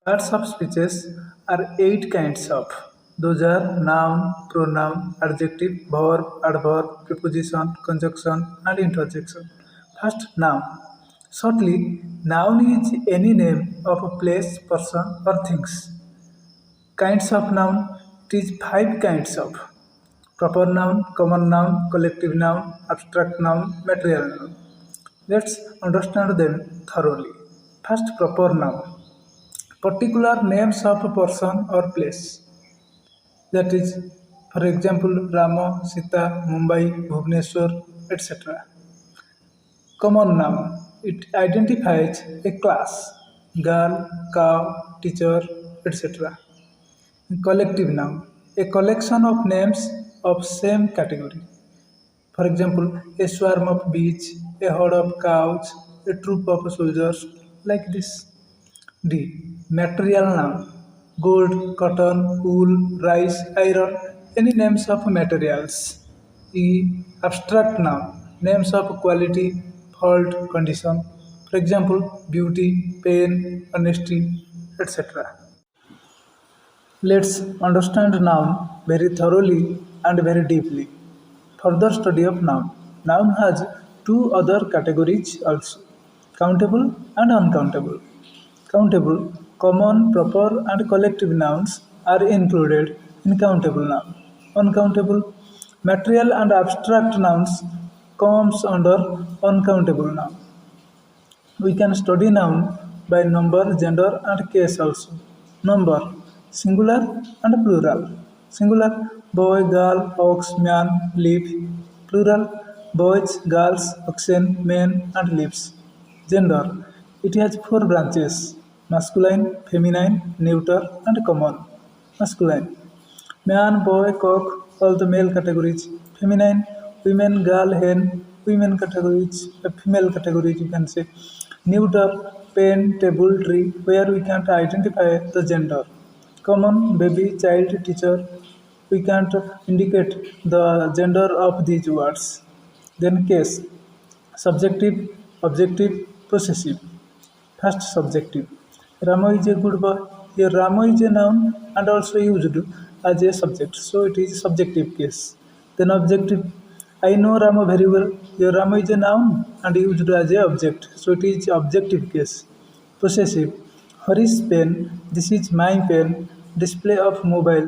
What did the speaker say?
Parts of speeches are eight kinds of. Those are noun, pronoun, adjective, verb, adverb, preposition, conjunction, and interjection. First, noun. Shortly, noun is any name of a place, person, or things. Kinds of noun. It is five kinds of. Proper noun, common noun, collective noun, abstract noun, material noun. Let's understand them thoroughly. First, proper noun. Particular names of a person or place. That is, for example, Rama, Sita, Mumbai, Bhubaneswar, etc. Common noun. It identifies a class, girl, cow, teacher, etc. Collective noun. A collection of names of same category. For example, a swarm of bees, a herd of cows, a troop of soldiers, like this. D. Material noun. Gold, cotton, wool, rice, iron, any names of materials. E. Abstract noun. Names of quality, fault, condition. For example, beauty, pain, honesty, etc. Let's understand noun very thoroughly and very deeply. Further study of noun. Noun has two other categories also, countable and uncountable. Countable, common, proper, and collective nouns are included in countable noun. Uncountable, material and abstract nouns comes under uncountable noun. We can study noun by number, gender, and case also. Number, singular and plural. Singular, boy, girl, ox, man, leaf. Plural, boys, girls, oxen, men, and leaves. Gender, it has four branches: masculine, feminine, neuter, and common. Masculine, man, boy, cock, all the male categories. Feminine, women, girl, hen, women categories, female categories you can say. Neuter, pen, table, tree, where we can't identify the gender. Common, baby, child, teacher, we can't indicate the gender of these words. Then case, subjective, objective, possessive. First, subjective. Rama is a good boy. Here, Rama is a noun and also used as a subject. So, it is subjective case. Then, objective. I know Rama very well. Here, Rama is a noun and used as a object. So, it is objective case. Possessive. Hari's pen. This is my pen. Display of mobile.